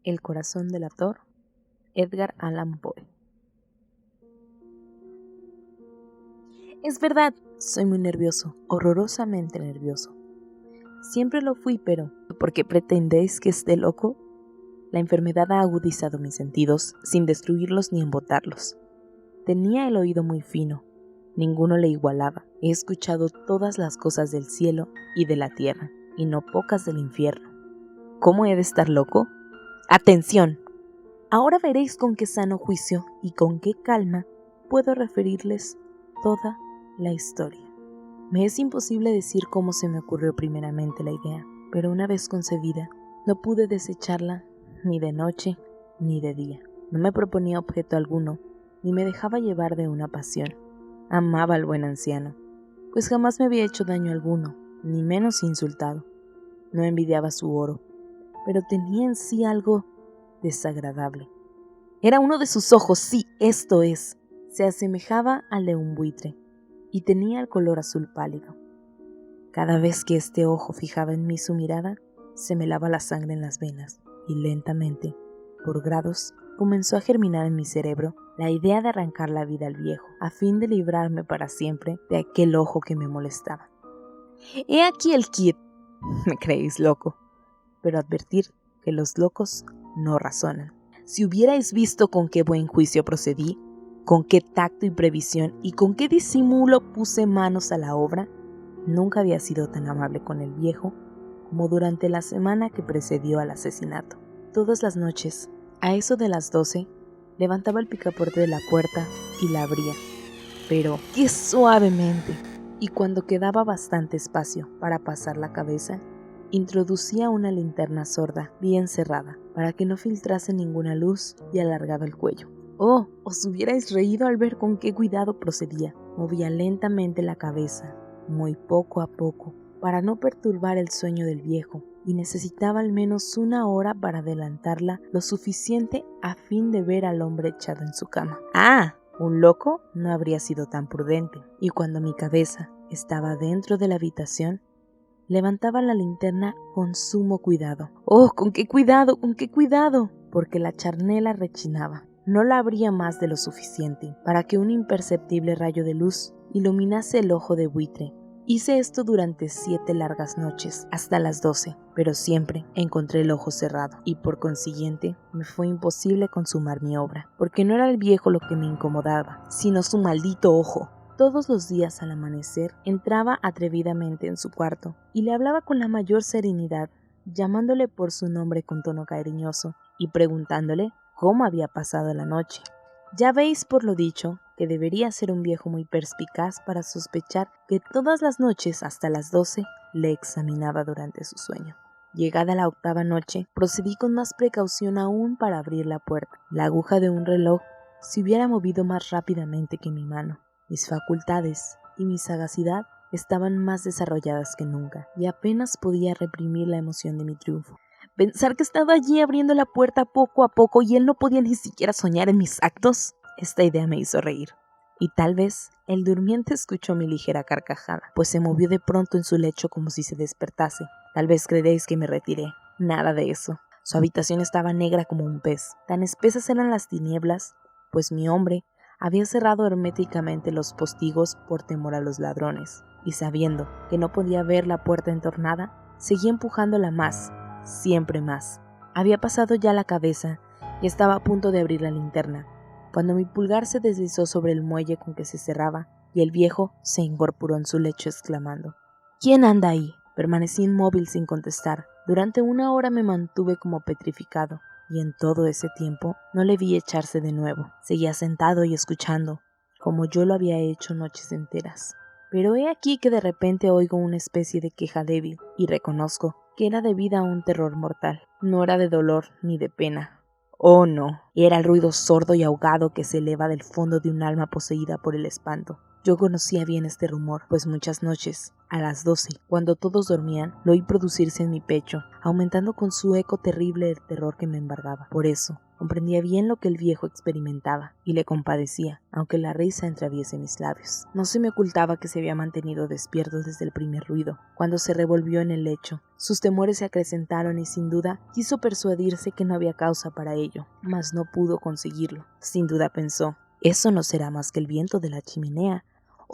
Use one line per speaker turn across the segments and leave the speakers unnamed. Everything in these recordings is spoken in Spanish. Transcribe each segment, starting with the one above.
El corazón delator, Edgar Allan Poe. Es verdad, soy muy nervioso, horrorosamente nervioso. Siempre lo fui, pero ¿por qué pretendéis que esté loco? La enfermedad ha agudizado mis sentidos, sin destruirlos ni embotarlos. Tenía el oído muy fino, ninguno le igualaba. He escuchado todas las cosas del cielo y de la tierra, y no pocas del infierno. ¿Cómo he de estar loco? ¡Atención! Ahora veréis con qué sano juicio y con qué calma puedo referirles toda la historia. Me es imposible decir cómo se me ocurrió primeramente la idea, pero una vez concebida, no pude desecharla ni de noche ni de día. No me proponía objeto alguno, ni me dejaba llevar de una pasión. Amaba al buen anciano, pues jamás me había hecho daño alguno, ni menos insultado. No envidiaba su oro, pero tenía en sí algo desagradable. Era uno de sus ojos, sí, esto es. Se asemejaba al de un buitre, y tenía el color azul pálido. Cada vez que este ojo fijaba en mí su mirada, se me helaba la sangre en las venas, y lentamente, por grados, comenzó a germinar en mi cerebro la idea de arrancar la vida al viejo, a fin de librarme para siempre de aquel ojo que me molestaba. He aquí el kit. Me creéis loco, pero advertir que los locos no razonan. Si hubierais visto con qué buen juicio procedí, con qué tacto y previsión y con qué disimulo puse manos a la obra, nunca había sido tan amable con el viejo como durante la semana que precedió al asesinato. Todas las noches, a eso de las 12, levantaba el picaporte de la puerta y la abría, pero ¡qué suavemente! Y cuando quedaba bastante espacio para pasar la cabeza, introducía una linterna sorda bien cerrada para que no filtrase ninguna luz y alargaba el cuello. ¡Oh! Os hubierais reído al ver con qué cuidado procedía. Movía lentamente la cabeza, muy poco a poco, para no perturbar el sueño del viejo, y necesitaba al menos una hora para adelantarla lo suficiente a fin de ver al hombre echado en su cama. ¡Ah! Un loco no habría sido tan prudente, y cuando mi cabeza estaba dentro de la habitación, levantaba la linterna con sumo cuidado. ¡Oh, con qué cuidado, con qué cuidado! Porque la charnela rechinaba. No la abría más de lo suficiente para que un imperceptible rayo de luz iluminase el ojo de buitre. Hice esto durante 7 largas noches, hasta las 12, pero siempre encontré el ojo cerrado, y por consiguiente me fue imposible consumar mi obra, porque no era el viejo lo que me incomodaba, sino su maldito ojo. Todos los días al amanecer entraba atrevidamente en su cuarto y le hablaba con la mayor serenidad, llamándole por su nombre con tono cariñoso y preguntándole cómo había pasado la noche. Ya veis por lo dicho que debería ser un viejo muy perspicaz para sospechar que todas las noches hasta las 12 le examinaba durante su sueño. Llegada la 8ª noche, procedí con más precaución aún para abrir la puerta. La aguja de un reloj se hubiera movido más rápidamente que mi mano. Mis facultades y mi sagacidad estaban más desarrolladas que nunca, y apenas podía reprimir la emoción de mi triunfo. Pensar que estaba allí abriendo la puerta poco a poco y él no podía ni siquiera soñar en mis actos, esta idea me hizo reír. Y tal vez el durmiente escuchó mi ligera carcajada, pues se movió de pronto en su lecho como si se despertase. Tal vez creéis que me retiré. Nada de eso. Su habitación estaba negra como un pez. Tan espesas eran las tinieblas, pues mi hombre había cerrado herméticamente los postigos por temor a los ladrones, y sabiendo que no podía ver la puerta entornada, seguía empujándola más, siempre más. Había pasado ya la cabeza y estaba a punto de abrir la linterna, cuando mi pulgar se deslizó sobre el muelle con que se cerraba, y el viejo se incorporó en su lecho exclamando: ¿Quién anda ahí? Permanecí inmóvil sin contestar. Durante 1 hora me mantuve como petrificado, y en todo ese tiempo no le vi echarse de nuevo. Seguía sentado y escuchando, como yo lo había hecho noches enteras. Pero he aquí que de repente oigo una especie de queja débil, y reconozco que era debida a un terror mortal. No era de dolor ni de pena. Oh no, era el ruido sordo y ahogado que se eleva del fondo de un alma poseída por el espanto. Yo conocía bien este rumor, pues muchas noches, a las 12, cuando todos dormían, lo oí producirse en mi pecho, aumentando con su eco terrible el terror que me embargaba. Por eso, comprendía bien lo que el viejo experimentaba, y le compadecía, aunque la risa entreabriese mis labios. No se me ocultaba que se había mantenido despierto desde el primer ruido, cuando se revolvió en el lecho. Sus temores se acrecentaron y sin duda quiso persuadirse que no había causa para ello, mas no pudo conseguirlo. Sin duda pensó, eso no será más que el viento de la chimenea,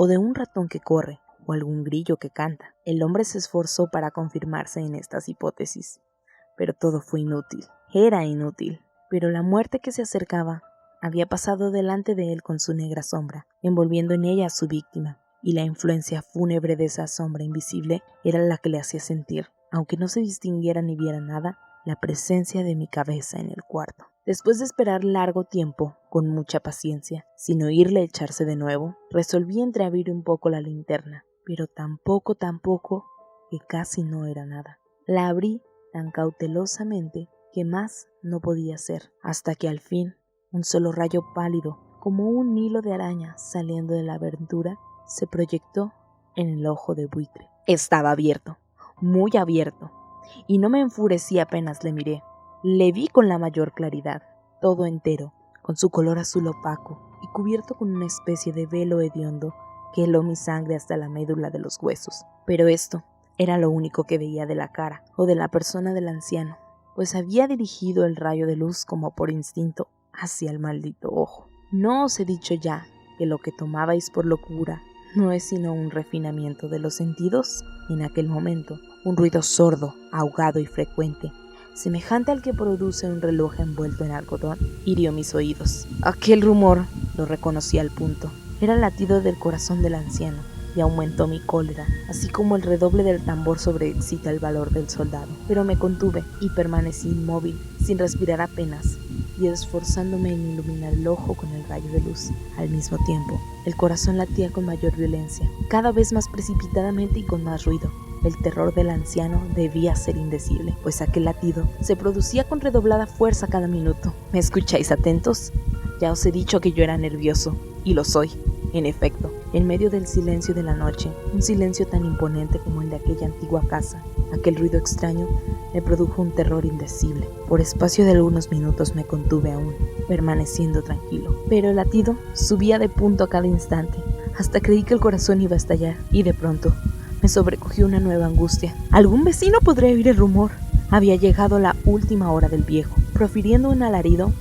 o de un ratón que corre, o algún grillo que canta. El hombre se esforzó para confirmarse en estas hipótesis, pero todo fue inútil. Era inútil. Pero la muerte que se acercaba había pasado delante de él con su negra sombra, envolviendo en ella a su víctima, y la influencia fúnebre de esa sombra invisible era la que le hacía sentir, aunque no se distinguiera ni viera nada, la presencia de mi cabeza en el cuarto. Después de esperar largo tiempo, con mucha paciencia, sin oírle echarse de nuevo, resolví entreabrir un poco la linterna, pero tan poco, que casi no era nada. La abrí tan cautelosamente que más no podía hacer, hasta que al fin, un solo rayo pálido, como un hilo de araña saliendo de la abertura, se proyectó en el ojo de buitre. Estaba abierto, muy abierto, y no me enfurecí apenas le miré. Le vi con la mayor claridad, todo entero, con su color azul opaco y cubierto con una especie de velo hediondo que heló mi sangre hasta la médula de los huesos. Pero esto era lo único que veía de la cara o de la persona del anciano, pues había dirigido el rayo de luz como por instinto hacia el maldito ojo. ¿No os he dicho ya que lo que tomabais por locura no es sino un refinamiento de los sentidos? En aquel momento, un ruido sordo, ahogado y frecuente, semejante al que produce un reloj envuelto en algodón, hirió mis oídos. Aquel rumor, lo reconocí al punto, era el latido del corazón del anciano, y aumentó mi cólera, así como el redoble del tambor sobreexcita el valor del soldado. Pero me contuve y permanecí inmóvil, sin respirar apenas, y esforzándome en iluminar el ojo con el rayo de luz. Al mismo tiempo, el corazón latía con mayor violencia, cada vez más precipitadamente y con más ruido. El terror del anciano debía ser indecible, pues aquel latido se producía con redoblada fuerza cada minuto. ¿Me escucháis atentos? Ya os he dicho que yo era nervioso, y lo soy. En efecto, en medio del silencio de la noche, un silencio tan imponente como el de aquella antigua casa, aquel ruido extraño me produjo un terror indecible. Por espacio de algunos minutos me contuve aún, permaneciendo tranquilo. Pero el latido subía de punto a cada instante, hasta creí que el corazón iba a estallar, y de pronto me sobrecogió una nueva angustia. ¿Algún vecino podría oír el rumor? Había llegado la última hora del viejo. Profiriendo un alarido,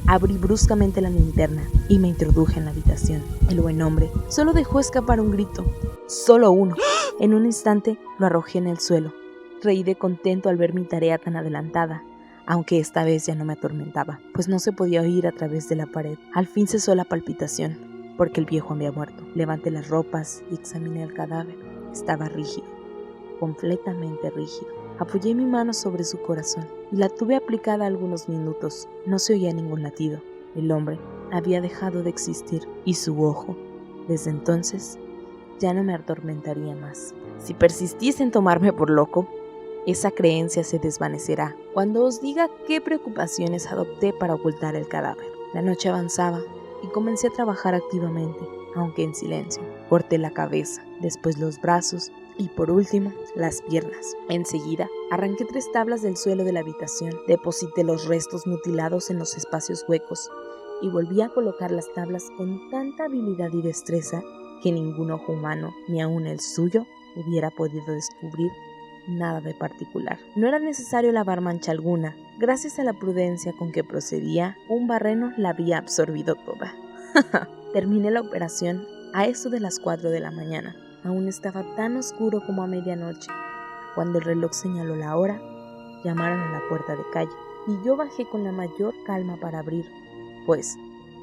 abrí bruscamente la linterna y me introduje en la habitación. El buen hombre solo dejó escapar un grito, solo uno. En un instante lo arrojé en el suelo. Reí de contento al ver mi tarea tan adelantada, aunque esta vez ya no me atormentaba, pues no se podía oír a través de la pared. Al fin cesó la palpitación, porque el viejo había muerto. Levanté las ropas y examiné el cadáver. Estaba rígido, completamente rígido. Apoyé mi mano sobre su corazón y la tuve aplicada algunos minutos. No se oía ningún latido. El hombre había dejado de existir y su ojo, desde entonces, ya no me atormentaría más. Si persistís en tomarme por loco, esa creencia se desvanecerá cuando os diga qué preocupaciones adopté para ocultar el cadáver. La noche avanzaba y comencé a trabajar activamente, aunque en silencio. Corté la cabeza, después los brazos y por último las piernas. Enseguida arranqué 3 tablas del suelo de la habitación, deposité los restos mutilados en los espacios huecos y volví a colocar las tablas con tanta habilidad y destreza que ningún ojo humano, ni aun el suyo, hubiera podido descubrir nada de particular. No era necesario lavar mancha alguna. Gracias a la prudencia con que procedía, un barreno la había absorbido toda. Terminé la operación a eso de las 4 de la mañana. Aún estaba tan oscuro como a medianoche. Cuando el reloj señaló la hora, llamaron a la puerta de calle, y yo bajé con la mayor calma para abrir, pues,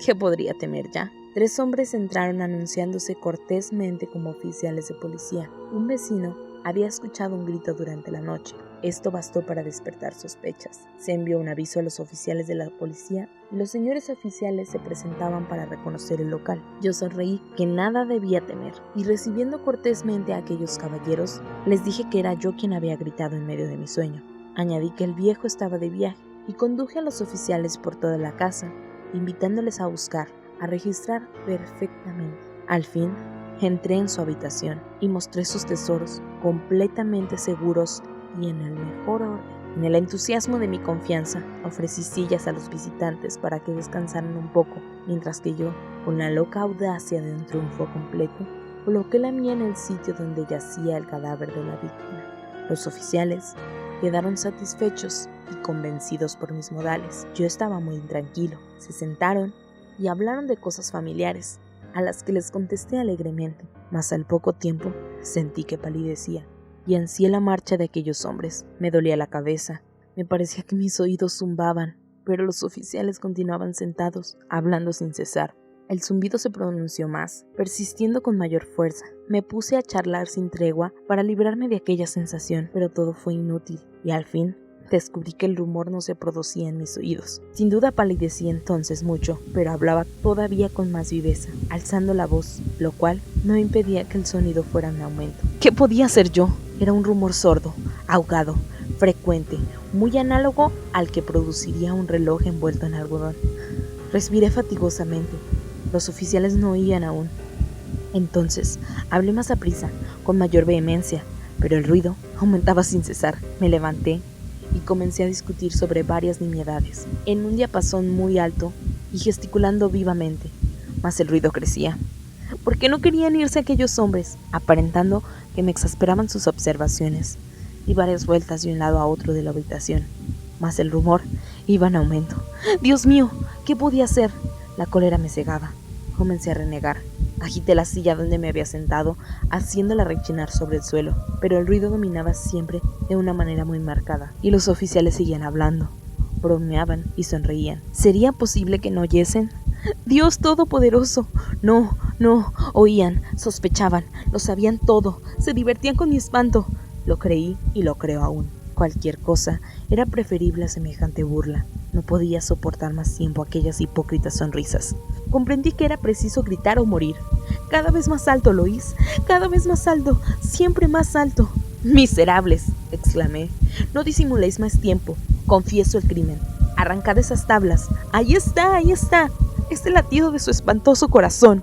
¿qué podría temer ya? 3 hombres entraron anunciándose cortésmente como oficiales de policía. Un vecino había escuchado un grito durante la noche. Esto bastó para despertar sospechas. Se envió un aviso a los oficiales de la policía y los señores oficiales se presentaban para reconocer el local. Yo sonreí, que nada debía temer, y recibiendo cortésmente a aquellos caballeros, les dije que era yo quien había gritado en medio de mi sueño. Añadí que el viejo estaba de viaje y conduje a los oficiales por toda la casa, invitándoles a buscar, a registrar perfectamente. Al fin, Entré en su habitación y mostré sus tesoros completamente seguros y en el mejor orden. En el entusiasmo de mi confianza, ofrecí sillas a los visitantes para que descansaran un poco, mientras que yo, con la loca audacia de un triunfo completo, coloqué la mía en el sitio donde yacía el cadáver de la víctima. Los oficiales quedaron satisfechos y convencidos por mis modales. Yo estaba muy intranquilo. Se sentaron y hablaron de cosas familiares, a las que les contesté alegremente, mas al poco tiempo sentí que palidecía y ansié la marcha de aquellos hombres. Me dolía la cabeza, me parecía que mis oídos zumbaban, pero los oficiales continuaban sentados, hablando sin cesar. El zumbido se pronunció más, persistiendo con mayor fuerza. Me puse a charlar sin tregua para librarme de aquella sensación, pero todo fue inútil, y al fin descubrí que el rumor no se producía en mis oídos. Sin duda palidecí entonces mucho, pero hablaba todavía con más viveza, alzando la voz, lo cual no impedía que el sonido fuera en aumento. ¿Qué podía hacer yo? Era un rumor sordo, ahogado, frecuente, muy análogo al que produciría un reloj envuelto en algodón. Respiré fatigosamente. Los oficiales no oían aún. Entonces hablé más aprisa, con mayor vehemencia, pero el ruido aumentaba sin cesar. Me levanté y comencé a discutir sobre varias nimiedades, en un diapasón muy alto y gesticulando vivamente, mas el ruido crecía. ¿Por qué no querían irse aquellos hombres? Aparentando que me exasperaban sus observaciones. Di varias vueltas de un lado a otro de la habitación, mas el rumor iba en aumento. ¡Dios mío! ¿Qué podía hacer? La cólera me cegaba. Comencé a renegar. Agité la silla donde me había sentado, haciéndola rechinar sobre el suelo, pero el ruido dominaba siempre de una manera muy marcada, y los oficiales seguían hablando, bromeaban y sonreían. ¿Sería posible que no oyesen? ¡Dios Todopoderoso! No, oían, sospechaban, lo sabían todo, se divertían con mi espanto. Lo creí y lo creo aún. Cualquier cosa era preferible a semejante burla. No podía soportar más tiempo aquellas hipócritas sonrisas. Comprendí que era preciso gritar o morir. Cada vez más alto, Lois, cada vez más alto, siempre más alto. ¡Miserables!, exclamé. No disimuléis más tiempo. Confieso el crimen. Arrancad esas tablas. Ahí está, es el latido de su espantoso corazón.